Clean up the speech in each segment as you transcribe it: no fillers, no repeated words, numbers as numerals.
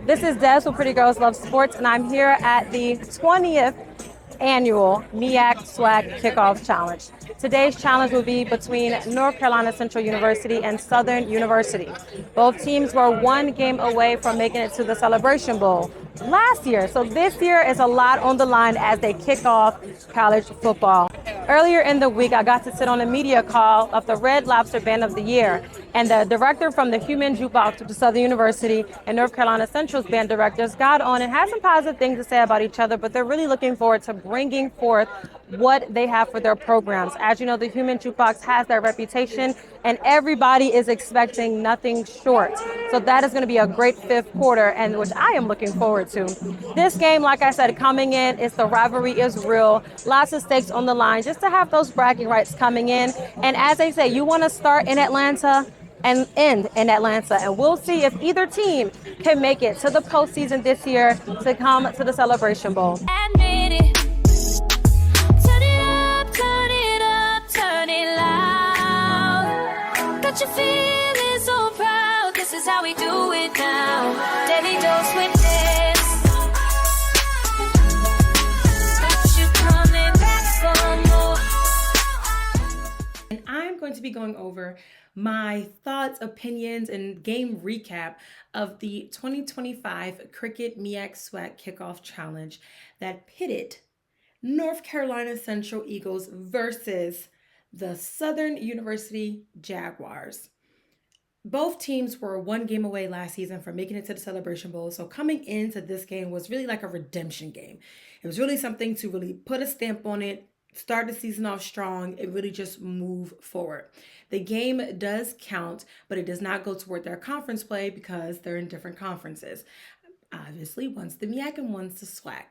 This is Des with Pretty Girls Love Sports, and I'm here at the 20th annual MEAC SWAC Kickoff Challenge. Today's challenge will be between North Carolina Central University and Southern University. Both teams were one game away from making it to the Celebration Bowl last year, so this year is a lot on the line as they kick off college football. Earlier in the week, I got to sit on a media call of the Red Lobster Band of the Year, and the director from the Human Jukebox, which is Southern University, and North Carolina Central's band directors got on and had some positive things to say about each other, but they're really looking forward to bringing forth what they have for their programs. As you know, the Human Jukebox has that reputation, and everybody is expecting nothing short. So that is going to be a great fifth quarter, and which I am looking forward to. This game, like I said, coming in, the rivalry is real. Lots of stakes on the line, just to have those bragging rights coming in. And as they say, you want to start in Atlanta and end in Atlanta. And we'll see if either team can make it to the postseason this year to come to the Celebration Bowl. Admit it. Turn it up, turn it up, turn it loud. Got you feeling so proud. This is how we do it now. Daily dose with this. Got you coming back for more. And I'm going to be going over my thoughts, opinions, and game recap of the 2025 Cricket MEAC SWAC Kickoff Challenge that pitted North Carolina Central Eagles versus the Southern University Jaguars. Both teams were one game away last season from making it to the Celebration Bowl, so coming into this game was really like a redemption game. It was really something to really put a stamp on it, start the season off strong, and really just move forward. The game does count, but it does not go toward their conference play because they're in different conferences. Obviously, one's the MEAC and one's the SWAC.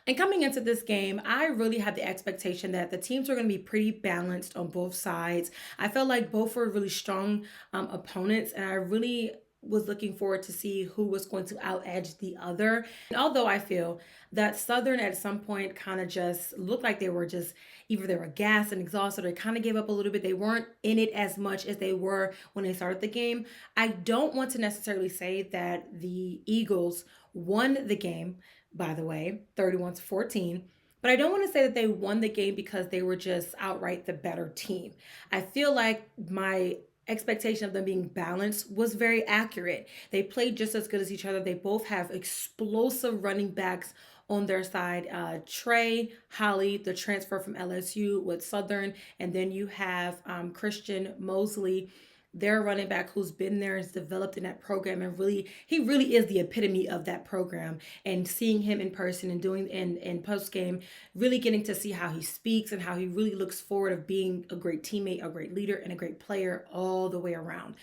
And coming into this game, I really had the expectation that the teams were going to be pretty balanced on both sides. I felt like both were really strong opponents, and I really was looking forward to see who was going to out-edge the other. And although I feel that Southern at some point kind of just looked like they were just, either they were gassed and exhausted, or they kind of gave up a little bit. They weren't in it as much as they were when they started the game. I don't want to necessarily say that the Eagles won the game, by the way, 31-14. But I don't want to say that they won the game because they were just outright the better team. I feel like my expectation of them being balanced was very accurate. They played just as good as each other. They both have explosive running backs on their side. Trey Holly, the transfer from LSU with Southern, and then you have Christian Mosley, their running back, who's been there and developed in that program, and he really is the epitome of that program. And seeing him in person and doing in post game, really getting to see how he speaks and how he really looks forward of being a great teammate, a great leader, and a great player all the way around.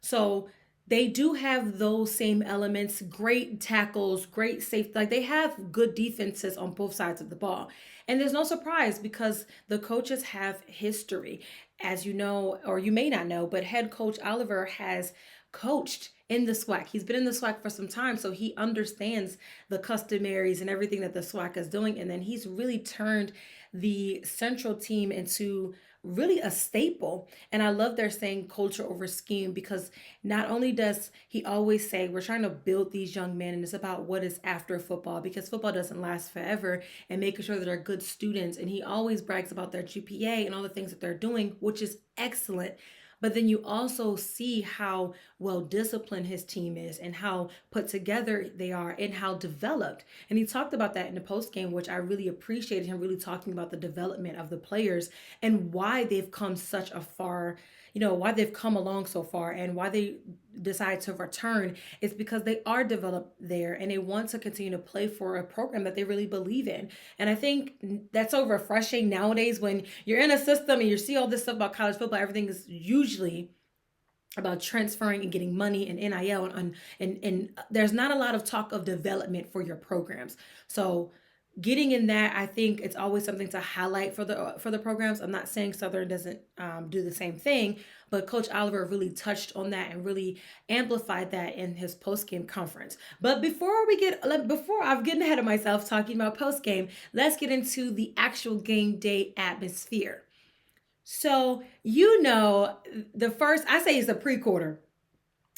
So they do have those same elements: great tackles, great safety. Like, they have good defenses on both sides of the ball. And there's no surprise because the coaches have history. As you know, or you may not know, but head coach Oliver has coached in the SWAC. He's been in the SWAC for some time, so he understands the customaries and everything that the SWAC is doing. And then he's really turned the Central team into really a staple. And I love their saying culture over scheme, because not only does he always say we're trying to build these young men, and it's about what is after football, because football doesn't last forever, and making sure that they're good students. And he always brags about their GPA and all the things that they're doing, which is excellent. But then you also see how well disciplined his team is, and how put together they are, and how developed. And he talked about that in the post game, which I really appreciated him really talking about the development of the players and why they've come such a far, why they've come along so far, and why they decide to return is because they are developed there and they want to continue to play for a program that they really believe in. And I think that's so refreshing nowadays when you're in a system and you see all this stuff about college football. Everything is usually about transferring and getting money and NIL, and there's not a lot of talk of development for your programs. So getting in that, I think it's always something to highlight for the programs. I'm not saying Southern doesn't do the same thing, but Coach Oliver really touched on that and really amplified that in his post-game conference. But before I'm getting ahead of myself talking about post-game, let's get into the actual game day atmosphere. So, the first, I say it's a pre-quarter.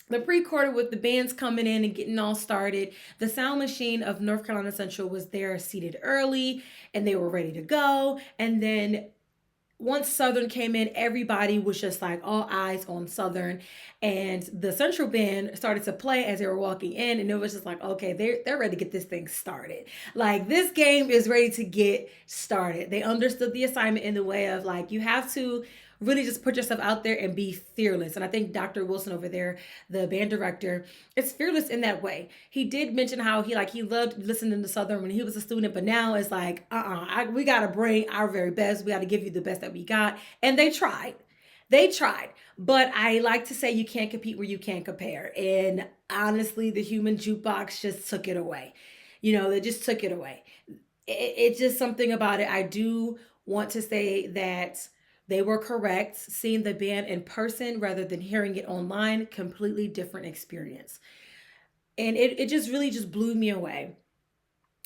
The pre-quarter with the bands coming in and getting all started. The sound machine of North Carolina Central was there seated early and they were ready to go. And then once Southern came in, everybody was just like all eyes on Southern, and the Central band started to play as they were walking in, and it was just like, okay, they're ready to get this thing started. Like, this game is ready to get started. They understood the assignment in the way of like, you have to really just put yourself out there and be fearless. And I think Dr. Wilson over there, the band director, is fearless in that way. He did mention how he loved listening to Southern when he was a student, but now it's like, we got to bring our very best. We got to give you the best that we got. And they tried. They tried. But I like to say you can't compete where you can't compare. And honestly, the human jukebox just took it away. They just took it away. It's just something about it. I do want to say that they were correct. Seeing the band in person rather than hearing it online, completely different experience. And it just really just blew me away.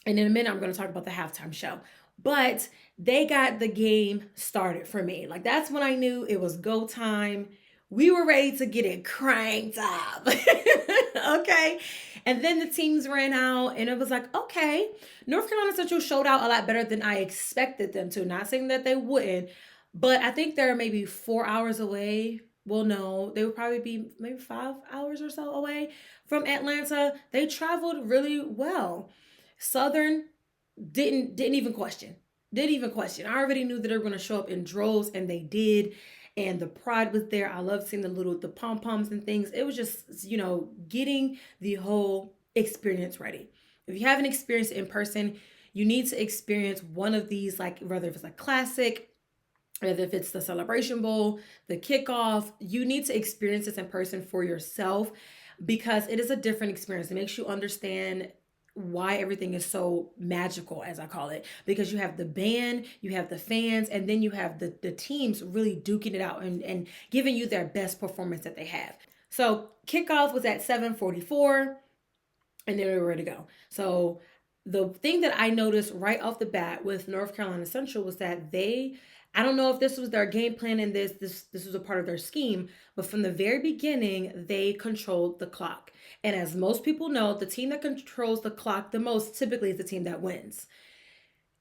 And in a minute, I'm going to talk about the halftime show. But they got the game started for me. Like, that's when I knew it was go time. We were ready to get it cranked up. Okay. And then the teams ran out and it was like, okay, North Carolina Central showed out a lot better than I expected them to. Not saying that they wouldn't, but I think they're maybe 4 hours away. Well, no, they would probably be maybe 5 hours or so away from Atlanta. They traveled really well. Southern didn't even question. I already knew that they were going to show up in droves, and they did. And the pride was there. I love seeing the pom-poms and things. It was just, getting the whole experience ready. If you haven't experienced it in person, you need to experience one of these, like whether if it's a classic, whether if it's the Celebration Bowl, the kickoff, you need to experience this in person for yourself because it is a different experience. It makes you understand why everything is so magical, as I call it, because you have the band, you have the fans, and then you have the teams really duking it out and giving you their best performance that they have. So kickoff was at 7:44 and then we were ready to go. So the thing that I noticed right off the bat with North Carolina Central was that I don't know if this was their game plan and this was a part of their scheme, but from the very beginning, they controlled the clock. And as most people know, the team that controls the clock the most typically is the team that wins.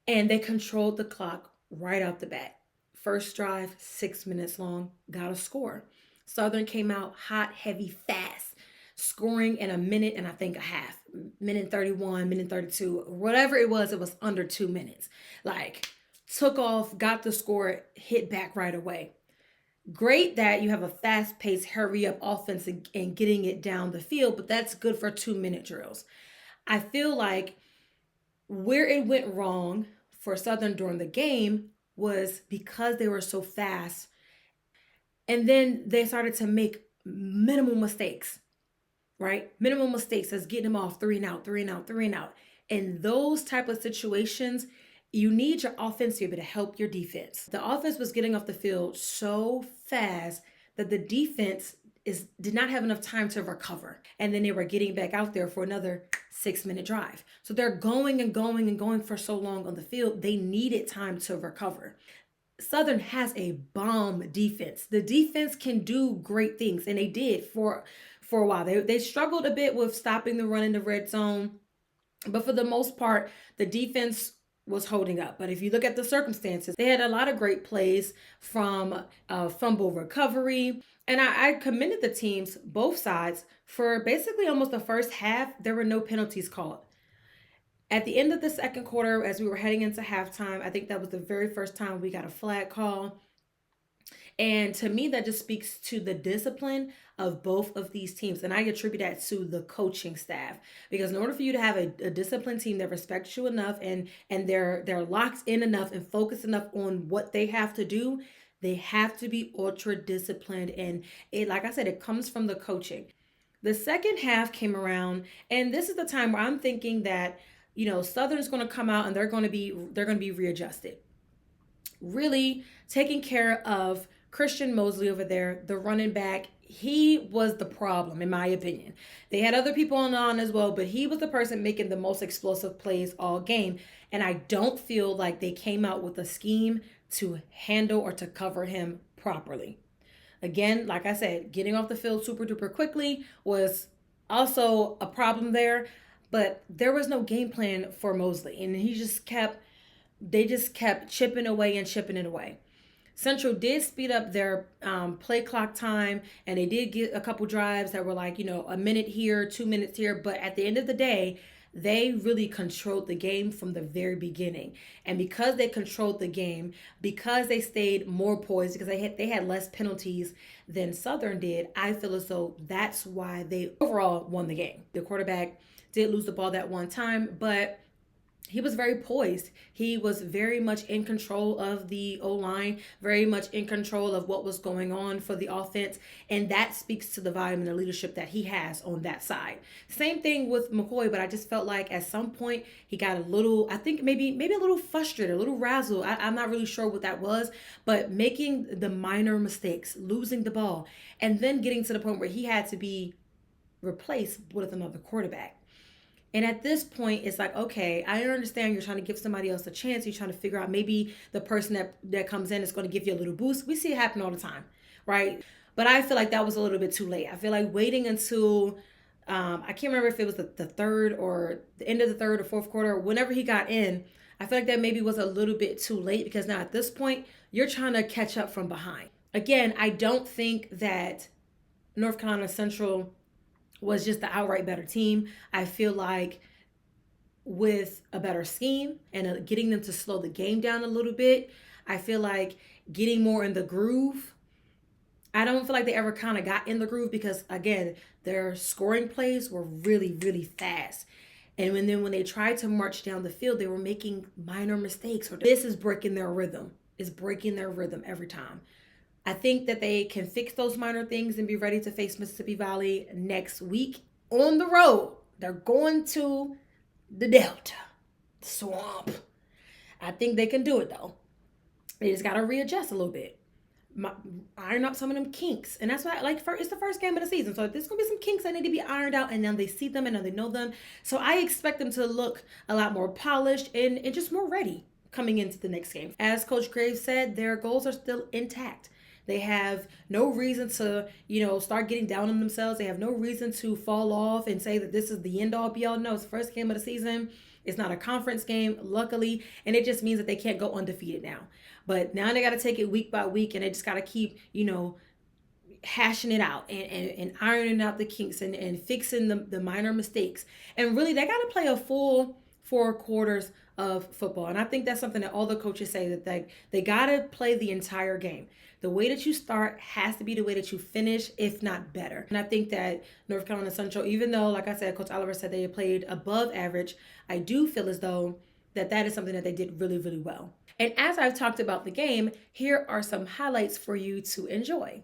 And they controlled the clock right out the bat. First drive, 6 minutes long, got a score. Southern came out hot, heavy, fast, scoring in a minute and I think a half. Minute 31, minute 32, whatever it was under 2 minutes. Like, took off, got the score, hit back right away. Great that you have a fast-paced, hurry-up offense and getting it down the field, but that's good for 2-minute drills. I feel like where it went wrong for Southern during the game was because they were so fast, and then they started to make minimal mistakes, right? Minimal mistakes as getting them off 3 and out. In those type of situations, you need your offense to be able to help your defense. The offense was getting off the field so fast that the defense did not have enough time to recover. And then they were getting back out there for another 6-minute drive. So they're going for so long on the field, they needed time to recover. Southern has a bomb defense. The defense can do great things, and they did for a while. They struggled a bit with stopping the run in the red zone, but for the most part, the defense was holding up. But if you look at the circumstances, they had a lot of great plays from fumble recovery. And I commended the teams, both sides, for basically almost the first half, there were no penalties called. At the end of the second quarter, as we were heading into halftime, I think that was the very first time we got a flag call. And to me, that just speaks to the discipline of both of these teams. And I attribute that to the coaching staff. Because in order for you to have a disciplined team that respects you enough and they're locked in enough and focused enough on what they have to do, they have to be ultra disciplined. And it, like I said, it comes from the coaching. The second half came around, and this is the time where I'm thinking that, Southern's going to come out and they're going to be readjusted. Really taking care of Christian Mosley over there, the running back. He was the problem, in my opinion. They had other people on as well, but he was the person making the most explosive plays all game. And I don't feel like they came out with a scheme to handle or to cover him properly. Again, like I said, getting off the field super duper quickly was also a problem there, but there was no game plan for Mosley, and they just kept chipping away and chipping it away. Central did speed up their play clock time, and they did get a couple drives that were like, a minute here, 2 minutes here. But at the end of the day, they really controlled the game from the very beginning. And because they controlled the game, because they stayed more poised, because they had less penalties than Southern did, I feel as though that's why they overall won the game. The quarterback did lose the ball that one time, but he was very poised. He was very much in control of the O-line, very much in control of what was going on for the offense. And that speaks to the volume and the leadership that he has on that side. Same thing with McCoy, but I just felt like at some point he got a little, I think maybe a little frustrated, a little razzled. I'm not really sure what that was, but making the minor mistakes, losing the ball, and then getting to the point where he had to be replaced with another quarterback. And at this point, it's like, okay, I understand you're trying to give somebody else a chance. You're trying to figure out maybe the person that comes in is going to give you a little boost. We see it happen all the time, right? But I feel like that was a little bit too late. I feel like waiting until, I can't remember if it was the third or the end of the third or fourth quarter, whenever he got in, I feel like that maybe was a little bit too late, because now at this point, you're trying to catch up from behind. Again, I don't think that North Carolina Central was just the outright better team. I feel like with a better scheme and getting them to slow the game down a little bit, I feel like getting more in the groove. I don't feel like they ever kind of got in the groove, because again, their scoring plays were really, really fast. And when they tried to march down the field, they were making minor mistakes. This is breaking their rhythm. It's breaking their rhythm every time. I think that they can fix those minor things and be ready to face Mississippi Valley next week on the road. They're going to the Delta, the swamp. I think they can do it, though. They just got to readjust a little bit. Iron out some of them kinks. And that's why, it's the first game of the season. So there's going to be some kinks that need to be ironed out, and now they see them and now they know them. So I expect them to look a lot more polished and just more ready coming into the next game. As Coach Graves said, their goals are still intact. They have no reason to, start getting down on themselves. They have no reason to fall off and say that this is the end all be all. No, it's the first game of the season. It's not a conference game, luckily. And it just means that they can't go undefeated now. But now they got to take it week by week, and they just got to keep, hashing it out and ironing out the kinks and fixing the minor mistakes. And really, they got to play a full 4 quarters of football. And I think that's something that all the coaches say, that they got to play the entire game. The way that you start has to be the way that you finish, if not better. And I think that North Carolina Central, even though, like I said, Coach Oliver said they played above average, I do feel as though that is something that they did really, really well. And as I've talked about the game, here are some highlights for you to enjoy.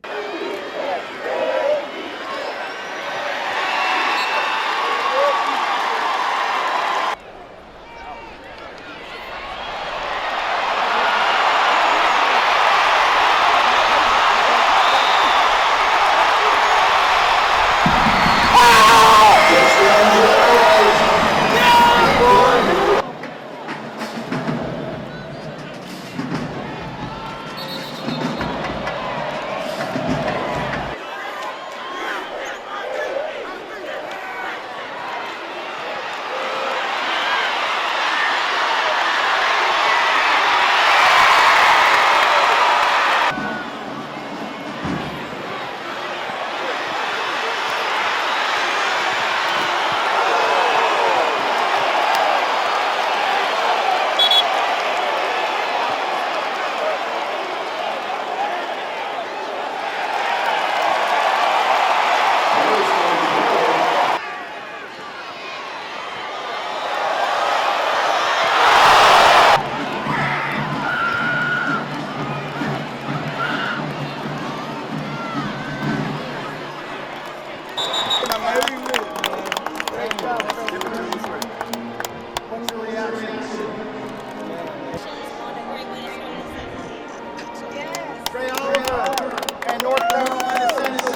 And North Carolina Central.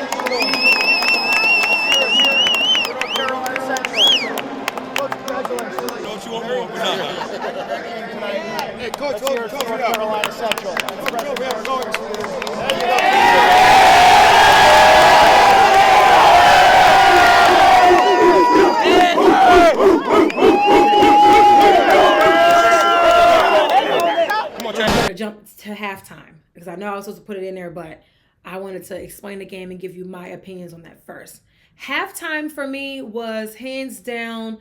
North Carolina Central. Coach, congratulations. Coach, you want more? Hey, Coach, North Carolina Central. There you go. know I was supposed to put it in there, but I wanted to explain the game and give you my opinions on that first. Halftime for me was hands down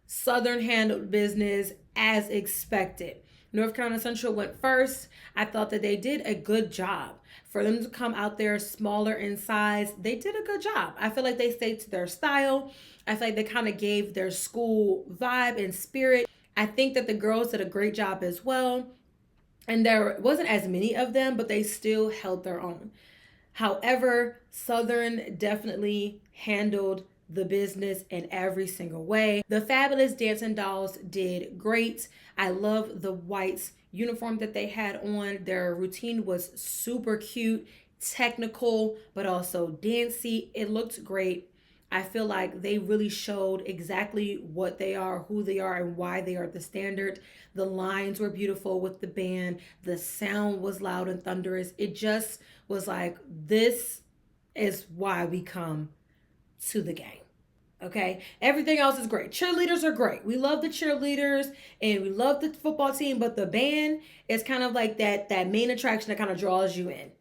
Southern handled business as expected. North Carolina Central went first. I thought that they did a good job. For them to come out there smaller in size, they did a good job. I feel like they stayed to their style. I feel like they kind of gave their school vibe and spirit. I think that the girls did a great job as well. And there wasn't as many of them, but they still held their own. However, Southern definitely handled the business in every single way. The fabulous dancing dolls did great. I love the white uniform that they had on. Their routine was super cute, technical, but also dancey. It looked great. I feel like they really showed exactly what they are, who they are, and why they are the standard. The lines were beautiful with the band. The sound was loud and thunderous. It just was like, this is why we come to the game. Okay, everything else is great. Cheerleaders are great. We love the cheerleaders and we love the football team, but the band is kind of like that main attraction that kind of draws you in,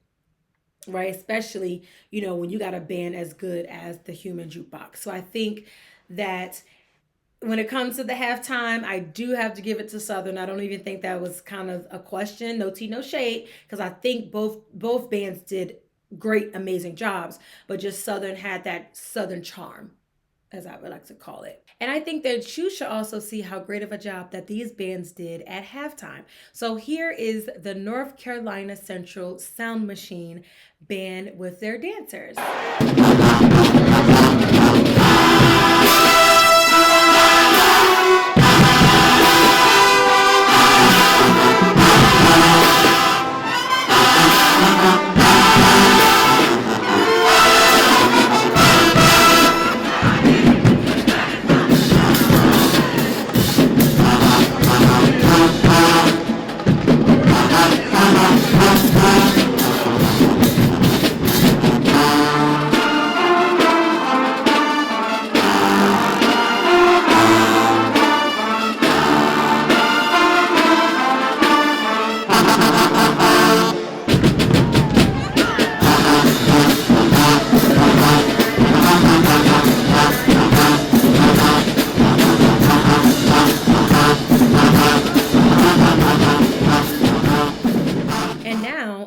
right? Especially, when you got a band as good as the Human Jukebox. So I think that when it comes to the halftime, I do have to give it to Southern. I don't even think that was kind of a question. No tea, no shade, because I think both bands did great, amazing jobs, but just Southern had that Southern charm, as I would like to call it. And I think that you should also see how great of a job that these bands did at halftime. So here is the North Carolina Central Sound Machine band with their dancers.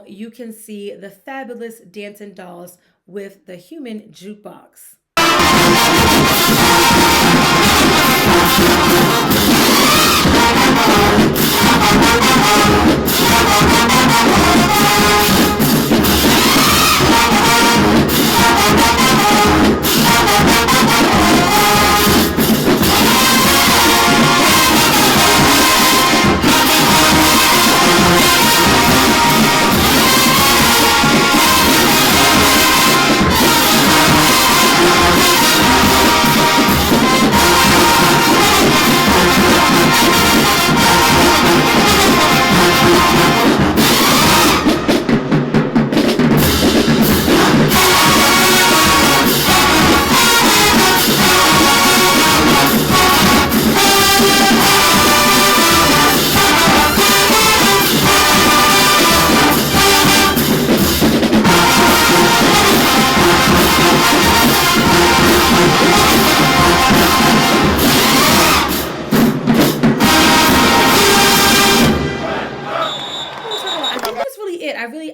You can see the fabulous dancing dolls with the Human Jukebox.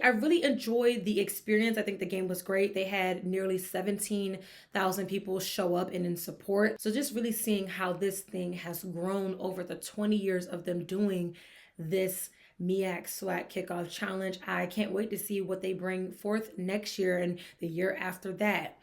I really enjoyed the experience. I think the game was great. They had nearly 17,000 people show up and in support. So just really seeing how this thing has grown over the 20 years of them doing this MEAC SWAC Kickoff Challenge. I can't wait to see what they bring forth next year and the year after that.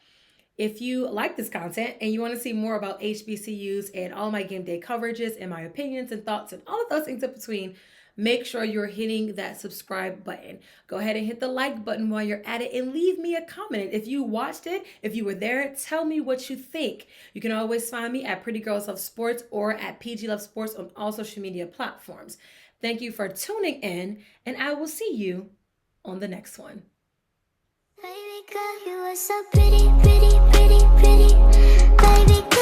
If you like this content and you want to see more about HBCUs and all my game day coverages and my opinions and thoughts and all of those things in between, make sure you're hitting that subscribe button. Go ahead and hit the like button while you're at it and leave me a comment. If you watched it, if you were there, tell me what you think. You can always find me at Pretty Girls Love Sports or at PG Love Sports on all social media platforms. Thank you for tuning in, and I will see you on the next one. Baby girl, you are so pretty, pretty, pretty, pretty. Baby girl.